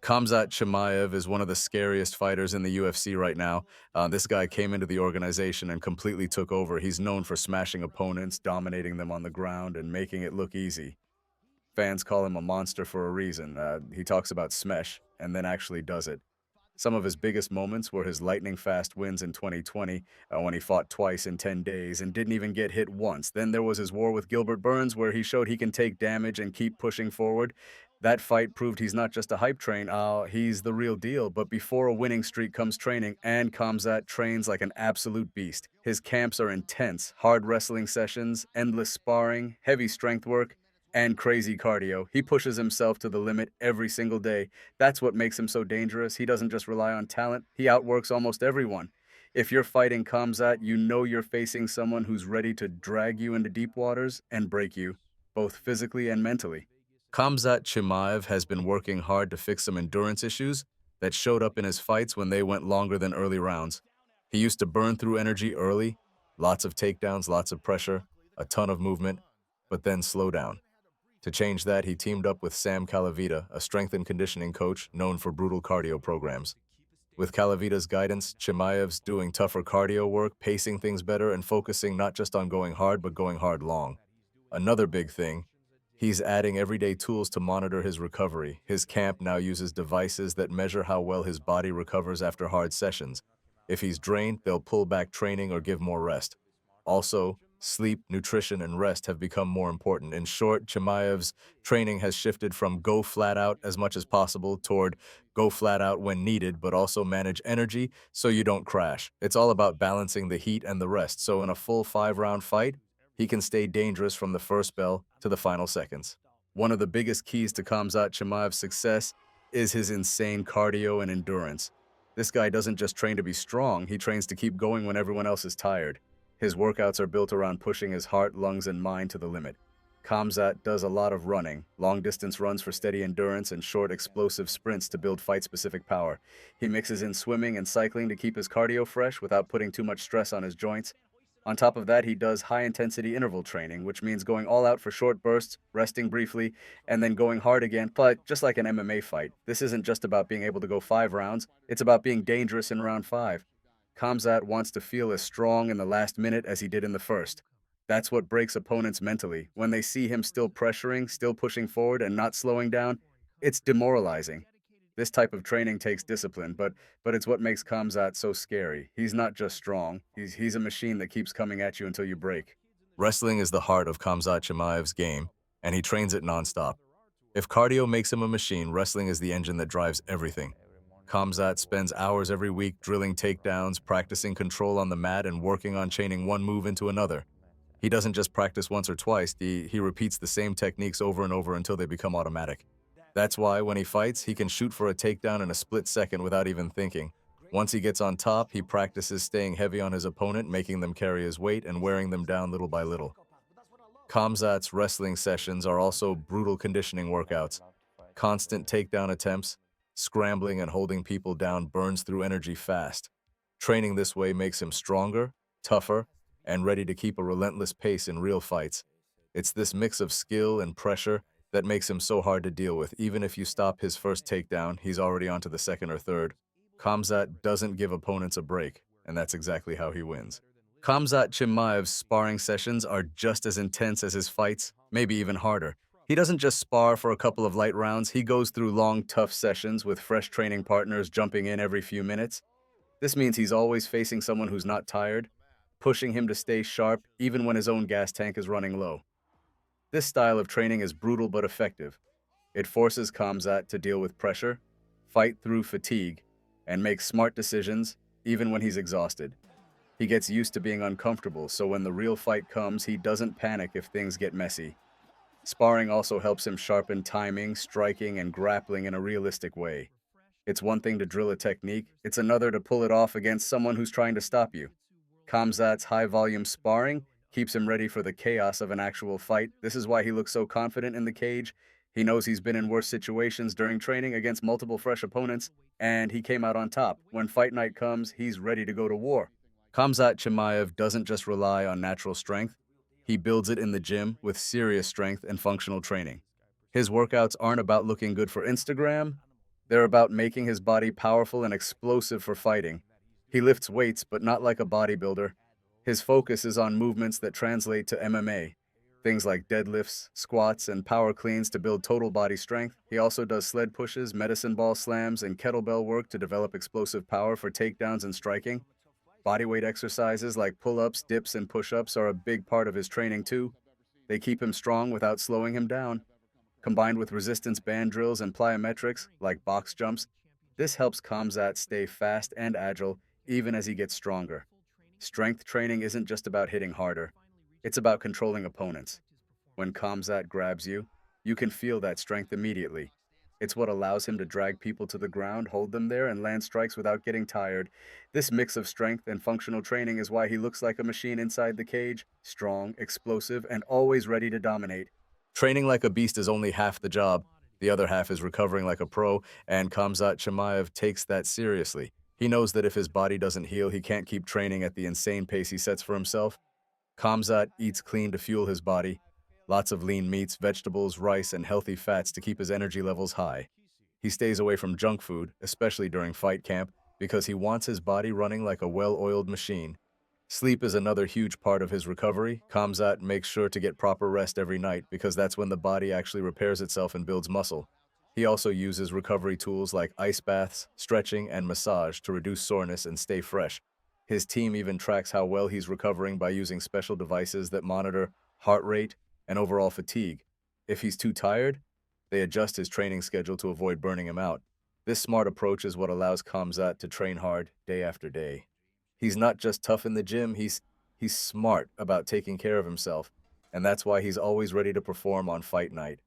Khamzat Chimaev is one of the scariest fighters in the UFC right now. This guy came into the organization and completely took over. He's known for smashing opponents, dominating them on the ground, and making it look easy. Fans call him a monster for a reason. He talks about smash and then actually does it. Some of his biggest moments were his lightning-fast wins in 2020, when he fought twice in 10 days and didn't even get hit once. Then there was his war with Gilbert Burns, where he showed he can take damage and keep pushing forward. That fight proved he's not just a hype train, he's the real deal. But before a winning streak comes training, and Khamzat trains like an absolute beast. His camps are intense, hard wrestling sessions, endless sparring, heavy strength work, and crazy cardio. He pushes himself to the limit every single day. That's what makes him so dangerous. He doesn't just rely on talent, he outworks almost everyone. If you're fighting Khamzat, you know you're facing someone who's ready to drag you into deep waters and break you, both physically and mentally. Khamzat Chimaev has been working hard to fix some endurance issues that showed up in his fights when they went longer than early rounds. He used to burn through energy early, lots of takedowns, lots of pressure, a ton of movement, but then slow down. To change that, he teamed up with Sam Calavita, a strength and conditioning coach known for brutal cardio programs. With Calavita's guidance, Chimaev's doing tougher cardio work, pacing things better, and focusing not just on going hard, but going hard long. Another big thing, he's adding everyday tools to monitor his recovery. His camp now uses devices that measure how well his body recovers after hard sessions. If he's drained, they'll pull back training or give more rest. Also, sleep, nutrition, and rest have become more important. In short, Chimaev's training has shifted from go flat out as much as possible toward go flat out when needed, but also manage energy so you don't crash. It's all about balancing the heat and the rest, so in a full 5-round fight, he can stay dangerous from the first bell to the final seconds. One of the biggest keys to Khamzat Chimaev's success is his insane cardio and endurance. This guy doesn't just train to be strong, he trains to keep going when everyone else is tired. His workouts are built around pushing his heart, lungs, and mind to the limit. Khamzat does a lot of running, long-distance runs for steady endurance, and short, explosive sprints to build fight-specific power. He mixes in swimming and cycling to keep his cardio fresh without putting too much stress on his joints. On top of that, he does high-intensity interval training, which means going all out for short bursts, resting briefly, and then going hard again, but just like an MMA fight. This isn't just about being able to go 5 rounds, it's about being dangerous in round 5. Khamzat wants to feel as strong in the last minute as he did in the first. That's what breaks opponents mentally. When they see him still pressuring, still pushing forward, and not slowing down, it's demoralizing. This type of training takes discipline, but it's what makes Khamzat so scary. He's not just strong, he's a machine that keeps coming at you until you break. Wrestling is the heart of Khamzat Chimaev's game, and he trains it nonstop. If cardio makes him a machine, wrestling is the engine that drives everything. Khamzat spends hours every week drilling takedowns, practicing control on the mat, and working on chaining one move into another. He doesn't just practice once or twice, he repeats the same techniques over and over until they become automatic. That's why, when he fights, he can shoot for a takedown in a split second without even thinking. Once he gets on top, he practices staying heavy on his opponent, making them carry his weight and wearing them down little by little. Khamzat's wrestling sessions are also brutal conditioning workouts. Constant takedown attempts, scrambling and holding people down burns through energy fast. Training this way makes him stronger, tougher, and ready to keep a relentless pace in real fights. It's this mix of skill and pressure that makes him so hard to deal with. Even if you stop his first takedown, he's already onto the second or third. Khamzat doesn't give opponents a break, and that's exactly how he wins. Khamzat Chimaev's sparring sessions are just as intense as his fights, maybe even harder. He doesn't just spar for a couple of light rounds, he goes through long, tough sessions with fresh training partners jumping in every few minutes. This means he's always facing someone who's not tired, pushing him to stay sharp even when his own gas tank is running low. This style of training is brutal but effective. It forces Khamzat to deal with pressure, fight through fatigue, and make smart decisions even when he's exhausted. He gets used to being uncomfortable, so when the real fight comes, he doesn't panic if things get messy. Sparring also helps him sharpen timing, striking, and grappling in a realistic way. It's one thing to drill a technique, it's another to pull it off against someone who's trying to stop you. Khamzat's high-volume sparring keeps him ready for the chaos of an actual fight. This is why he looks so confident in the cage. He knows he's been in worse situations during training against multiple fresh opponents, and he came out on top. When fight night comes, he's ready to go to war. Khamzat Chimaev doesn't just rely on natural strength, he builds it in the gym with serious strength and functional training. His workouts aren't about looking good for Instagram, They're about making his body powerful and explosive for fighting. He lifts weights, but not like a bodybuilder. His focus is on movements that translate to MMA, things like deadlifts, squats, and power cleans to build total body strength. He also does sled pushes, medicine ball slams, and kettlebell work to develop explosive power for takedowns and striking. Bodyweight exercises like pull-ups, dips, and push-ups are a big part of his training too. They keep him strong without slowing him down. Combined with resistance band drills and plyometrics, like box jumps, this helps Khamzat stay fast and agile even as he gets stronger. Strength training isn't just about hitting harder, it's about controlling opponents. When Khamzat grabs you, you can feel that strength immediately. It's what allows him to drag people to the ground, hold them there, and land strikes without getting tired. This mix of strength and functional training is why he looks like a machine inside the cage, strong, explosive, and always ready to dominate. Training like a beast is only half the job. The other half is recovering like a pro, and Khamzat Chimaev takes that seriously. He knows that if his body doesn't heal, he can't keep training at the insane pace he sets for himself. Khamzat eats clean to fuel his body. Lots of lean meats, vegetables, rice, and healthy fats to keep his energy levels high. He stays away from junk food, especially during fight camp, because he wants his body running like a well-oiled machine. Sleep is another huge part of his recovery. Khamzat makes sure to get proper rest every night because that's when the body actually repairs itself and builds muscle. He also uses recovery tools like ice baths, stretching, and massage to reduce soreness and stay fresh. His team even tracks how well he's recovering by using special devices that monitor heart rate and overall fatigue. If he's too tired, they adjust his training schedule to avoid burning him out. This smart approach is what allows Khamzat to train hard day after day. He's not just tough in the gym, he's smart about taking care of himself, and that's why he's always ready to perform on fight night.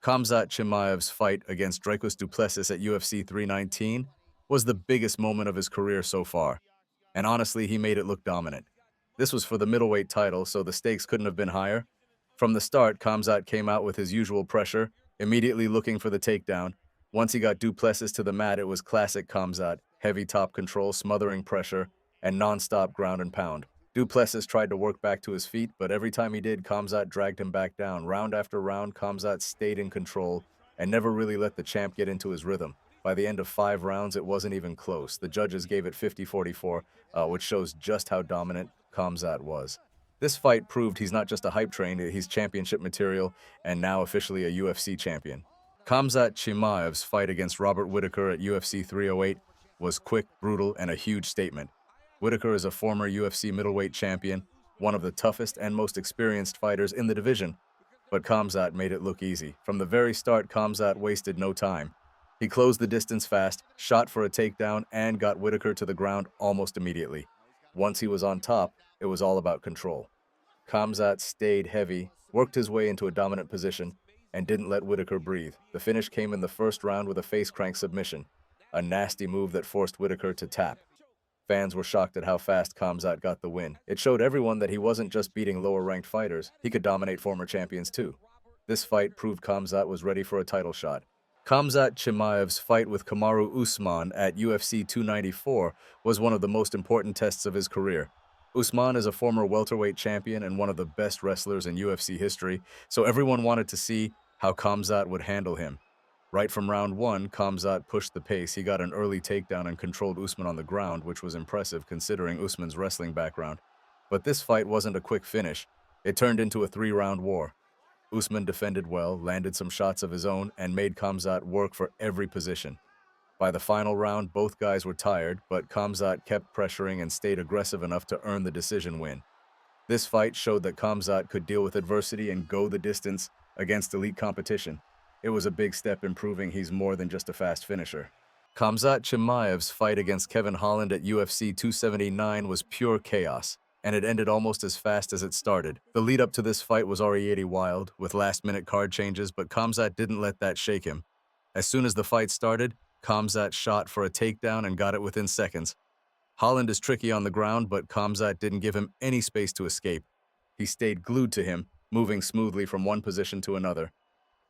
Khamzat Chimaev's fight against Dricus du Plessis at UFC 319 was the biggest moment of his career so far, and honestly, he made it look dominant. This was for the middleweight title, so the stakes couldn't have been higher. From the start, Khamzat came out with his usual pressure, immediately looking for the takedown. Once he got du Plessis to the mat, it was classic Khamzat, heavy top control, smothering pressure, and non-stop ground and pound. Du Plessis tried to work back to his feet, but every time he did, Khamzat dragged him back down. Round after round, Khamzat stayed in control and never really let the champ get into his rhythm. By the end of 5 rounds, it wasn't even close. The judges gave it 50-44, which shows just how dominant Khamzat was. This fight proved he's not just a hype train, he's championship material, and now officially a UFC champion. Khamzat Chimaev's fight against Robert Whittaker at UFC 308 was quick, brutal, and a huge statement. Whittaker is a former UFC middleweight champion, one of the toughest and most experienced fighters in the division. But Khamzat made it look easy. From the very start, Khamzat wasted no time. He closed the distance fast, shot for a takedown, and got Whittaker to the ground almost immediately. Once he was on top, it was all about control. Khamzat stayed heavy, worked his way into a dominant position, and didn't let Whittaker breathe. The finish came in the first round with a face crank submission, a nasty move that forced Whittaker to tap. Fans were shocked at how fast Khamzat got the win. It showed everyone that he wasn't just beating lower-ranked fighters, he could dominate former champions too. This fight proved Khamzat was ready for a title shot. Khamzat Chimaev's fight with Kamaru Usman at UFC 294 was one of the most important tests of his career. Usman is a former welterweight champion and one of the best wrestlers in UFC history, so everyone wanted to see how Khamzat would handle him. Right from round 1, Khamzat pushed the pace. He got an early takedown and controlled Usman on the ground, which was impressive considering Usman's wrestling background. But this fight wasn't a quick finish. It turned into a 3-round war. Usman defended well, landed some shots of his own, and made Khamzat work for every position. By the final round, both guys were tired, but Khamzat kept pressuring and stayed aggressive enough to earn the decision win. This fight showed that Khamzat could deal with adversity and go the distance against elite competition. It was a big step in proving he's more than just a fast finisher. Khamzat Chimaev's fight against Kevin Holland at UFC 279 was pure chaos, and it ended almost as fast as it started. The lead-up to this fight was already wild, with last-minute card changes, but Khamzat didn't let that shake him. As soon as the fight started, Khamzat shot for a takedown and got it within seconds. Holland is tricky on the ground, but Khamzat didn't give him any space to escape. He stayed glued to him, moving smoothly from one position to another.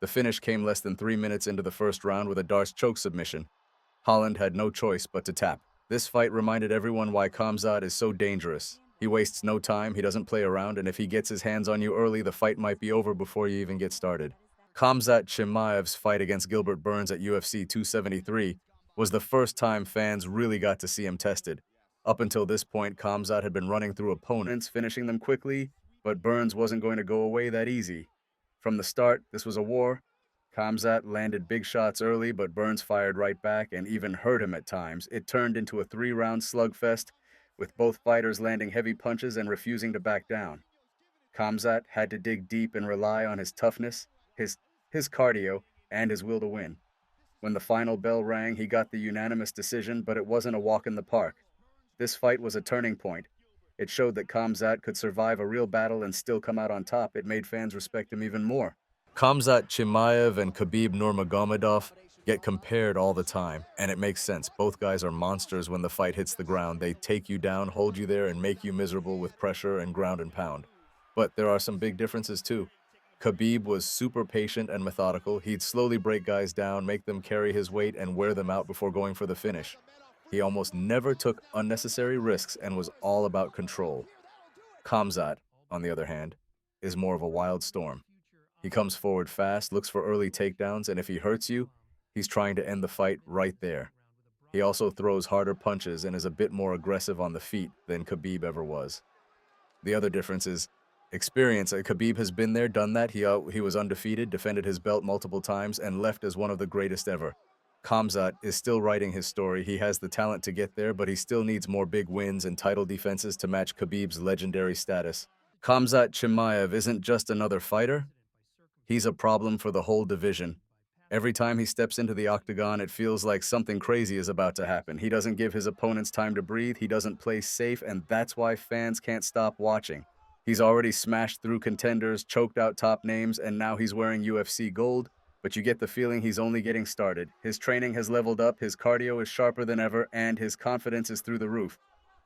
The finish came less than 3 minutes into the first round with a Darce choke submission. Holland had no choice but to tap. This fight reminded everyone why Khamzat is so dangerous. He wastes no time, he doesn't play around, and if he gets his hands on you early, the fight might be over before you even get started. Khamzat Chimaev's fight against Gilbert Burns at UFC 273 was the first time fans really got to see him tested. Up until this point, Khamzat had been running through opponents, finishing them quickly, but Burns wasn't going to go away that easy. From the start, this was a war. Khamzat landed big shots early, but Burns fired right back and even hurt him at times. It turned into a three-round slugfest, with both fighters landing heavy punches and refusing to back down. Khamzat had to dig deep and rely on his toughness, his cardio, and his will to win. When the final bell rang, he got the unanimous decision, but it wasn't a walk in the park. This fight was a turning point. It showed that Khamzat could survive a real battle and still come out on top. It made fans respect him even more. Khamzat Chimaev and Khabib Nurmagomedov get compared all the time, and it makes sense. Both guys are monsters when the fight hits the ground. They take you down, hold you there, and make you miserable with pressure and ground and pound. But there are some big differences too. Khabib was super patient and methodical. He'd slowly break guys down, make them carry his weight, and wear them out before going for the finish. He almost never took unnecessary risks and was all about control. Khamzat, on the other hand, is more of a wild storm. He comes forward fast, looks for early takedowns, and if he hurts you, he's trying to end the fight right there. He also throws harder punches and is a bit more aggressive on the feet than Khabib ever was. The other difference is experience. Khabib has been there, done that. He was undefeated, defended his belt multiple times, and left as one of the greatest ever. Khamzat is still writing his story. He has the talent to get there, but he still needs more big wins and title defenses to match Khabib's legendary status. Khamzat Chimaev isn't just another fighter. He's a problem for the whole division. Every time he steps into the octagon, it feels like something crazy is about to happen. He doesn't give his opponents time to breathe. He doesn't play safe, and that's why fans can't stop watching. He's already smashed through contenders, choked out top names, and now he's wearing UFC gold. But you get the feeling he's only getting started. His training has leveled up, his cardio is sharper than ever, and his confidence is through the roof.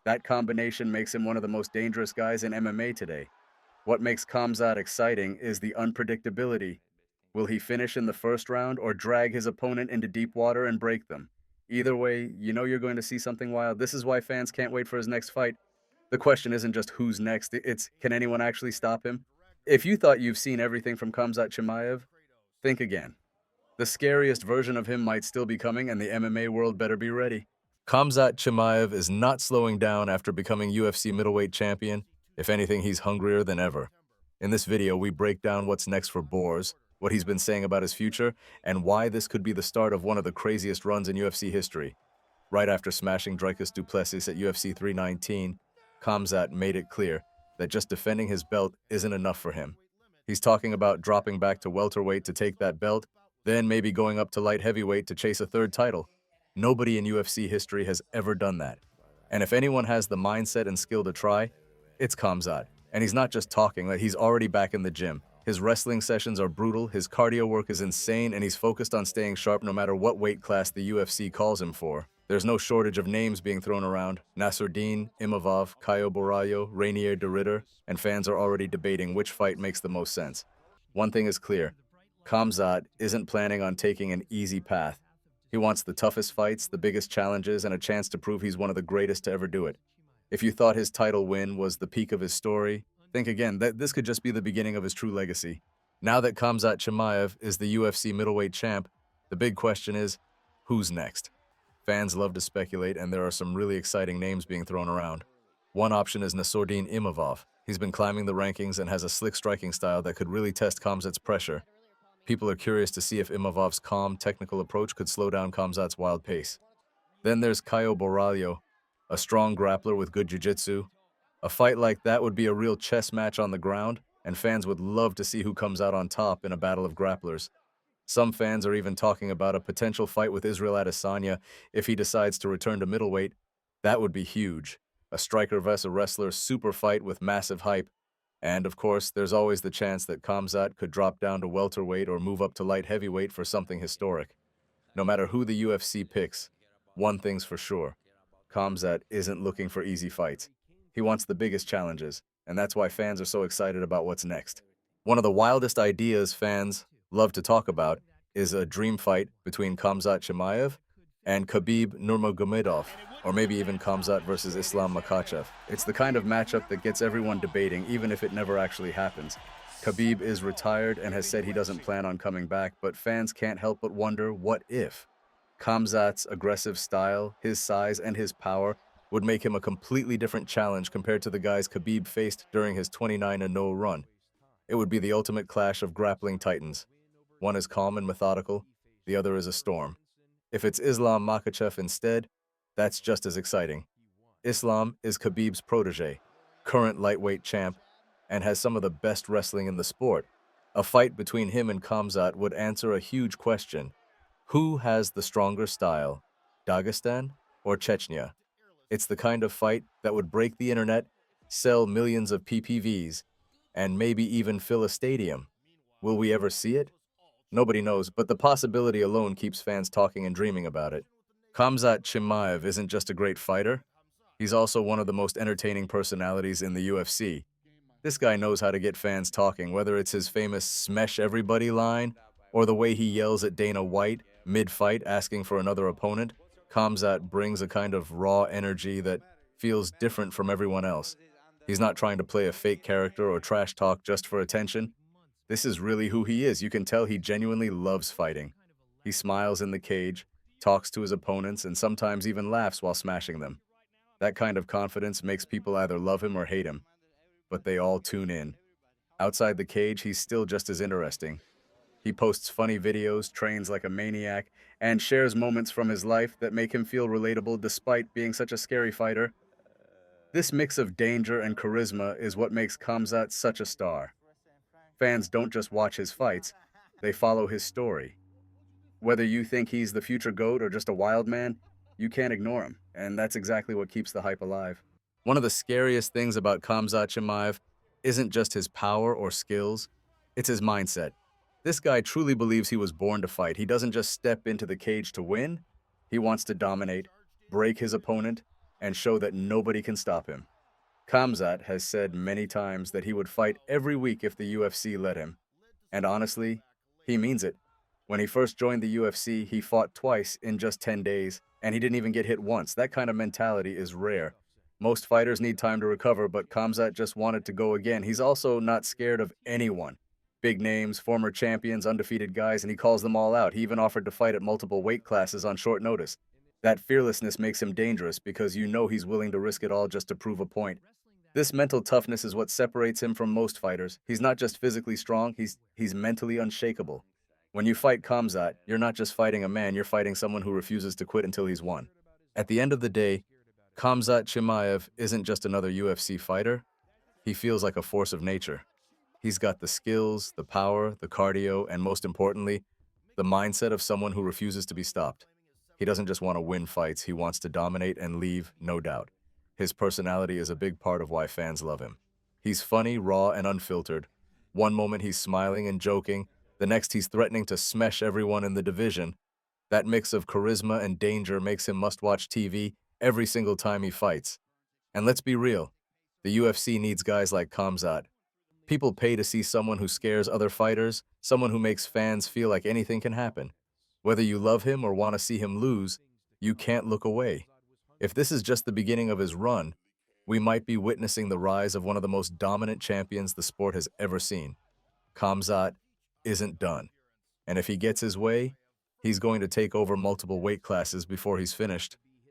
That combination makes him one of the most dangerous guys in MMA today. What makes Khamzat exciting is the unpredictability. Will he finish in the first round or drag his opponent into deep water and break them? Either way, you know you're going to see something wild. This is why fans can't wait for his next fight. The question isn't just who's next, it's can anyone actually stop him? If you thought you've seen everything from Khamzat Chimaev, think again. The scariest version of him might still be coming, and the MMA world better be ready. Khamzat Chimaev is not slowing down after becoming UFC middleweight champion. If anything, he's hungrier than ever. In this video, we break down what's next for Boers, what he's been saying about his future, and why this could be the start of one of the craziest runs in UFC history. Right after smashing Dricus du Plessis at UFC 319, Khamzat made it clear that just defending his belt isn't enough for him. He's talking about dropping back to welterweight to take that belt, then maybe going up to light heavyweight to chase a third title. Nobody in UFC history has ever done that. And if anyone has the mindset and skill to try, it's Khamzat. And he's not just talking, he's already back in the gym. His wrestling sessions are brutal, his cardio work is insane, and he's focused on staying sharp no matter what weight class the UFC calls him for. There's no shortage of names being thrown around. Nassourdine Imavov, Caio Borralho, Rainier de Ridder, and fans are already debating which fight makes the most sense. One thing is clear. Khamzat isn't planning on taking an easy path. He wants the toughest fights, the biggest challenges, and a chance to prove he's one of the greatest to ever do it. If you thought his title win was the peak of his story, think again, that this could just be the beginning of his true legacy. Now that Khamzat Chimaev is the UFC middleweight champ, the big question is, who's next? Fans love to speculate, and there are some really exciting names being thrown around. One option is Nassourdine Imavov. He's been climbing the rankings and has a slick striking style that could really test Khamzat's pressure. People are curious to see if Imavov's calm, technical approach could slow down Khamzat's wild pace. Then there's Caio Borralho, a strong grappler with good jiu-jitsu. A fight like that would be a real chess match on the ground, and fans would love to see who comes out on top in a battle of grapplers. Some fans are even talking about a potential fight with Israel Adesanya if he decides to return to middleweight. That would be huge. A striker vs. a wrestler super fight with massive hype. And, of course, there's always the chance that Khamzat could drop down to welterweight or move up to light heavyweight for something historic. No matter who the UFC picks, one thing's for sure. Khamzat isn't looking for easy fights. He wants the biggest challenges, and that's why fans are so excited about what's next. One of the wildest ideas fans love to talk about is a dream fight between Khamzat Chimaev and Khabib Nurmagomedov, or maybe even Khamzat versus Islam Makhachev. It's the kind of matchup that gets everyone debating, even if it never actually happens. Khabib is retired and has said he doesn't plan on coming back, but fans can't help but wonder, what if? Khamzat's aggressive style, his size, and his power would make him a completely different challenge compared to the guys Khabib faced during his 29-0 run. It would be the ultimate clash of grappling titans. One is calm and methodical, the other is a storm. If it's Islam Makhachev instead, that's just as exciting. Islam is Khabib's protege, current lightweight champ, and has some of the best wrestling in the sport. A fight between him and Khamzat would answer a huge question. Who has the stronger style, Dagestan or Chechnya? It's the kind of fight that would break the internet, sell millions of PPVs, and maybe even fill a stadium. Will we ever see it? Nobody knows, but the possibility alone keeps fans talking and dreaming about it. Khamzat Chimaev isn't just a great fighter, he's also one of the most entertaining personalities in the UFC. This guy knows how to get fans talking, whether it's his famous "smash everybody" line or the way he yells at Dana White mid-fight asking for another opponent. Khamzat brings a kind of raw energy that feels different from everyone else. He's not trying to play a fake character or trash talk just for attention. This is really who he is. You can tell he genuinely loves fighting. He smiles in the cage, talks to his opponents, and sometimes even laughs while smashing them. That kind of confidence makes people either love him or hate him, but they all tune in. Outside the cage, he's still just as interesting. He posts funny videos, trains like a maniac, and shares moments from his life that make him feel relatable despite being such a scary fighter. This mix of danger and charisma is what makes Khamzat such a star. Fans don't just watch his fights, they follow his story. Whether you think he's the future GOAT or just a wild man, you can't ignore him, and that's exactly what keeps the hype alive. One of the scariest things about Khamzat Chimaev isn't just his power or skills, it's his mindset. This guy truly believes he was born to fight. He doesn't just step into the cage to win, he wants to dominate, break his opponent, and show that nobody can stop him. Khamzat has said many times that he would fight every week if the UFC let him. And honestly, he means it. When he first joined the UFC, he fought twice in just 10 days, and he didn't even get hit once. That kind of mentality is rare. Most fighters need time to recover, but Khamzat just wanted to go again. He's also not scared of anyone. Big names, former champions, undefeated guys, and he calls them all out. He even offered to fight at multiple weight classes on short notice. That fearlessness makes him dangerous because you know he's willing to risk it all just to prove a point. This mental toughness is what separates him from most fighters. He's not just physically strong, he's mentally unshakable. When you fight Khamzat, you're not just fighting a man, you're fighting someone who refuses to quit until he's won. At the end of the day, Khamzat Chimaev isn't just another UFC fighter, he feels like a force of nature. He's got the skills, the power, the cardio, and most importantly, the mindset of someone who refuses to be stopped. He doesn't just want to win fights, he wants to dominate and leave, no doubt. His personality is a big part of why fans love him. He's funny, raw, and unfiltered. One moment he's smiling and joking, the next he's threatening to smash everyone in the division. That mix of charisma and danger makes him must-watch TV every single time he fights. And let's be real, the UFC needs guys like Khamzat. People pay to see someone who scares other fighters, someone who makes fans feel like anything can happen. Whether you love him or want to see him lose, you can't look away. If this is just the beginning of his run, we might be witnessing the rise of one of the most dominant champions the sport has ever seen. Khamzat isn't done. And if he gets his way, he's going to take over multiple weight classes before he's finished.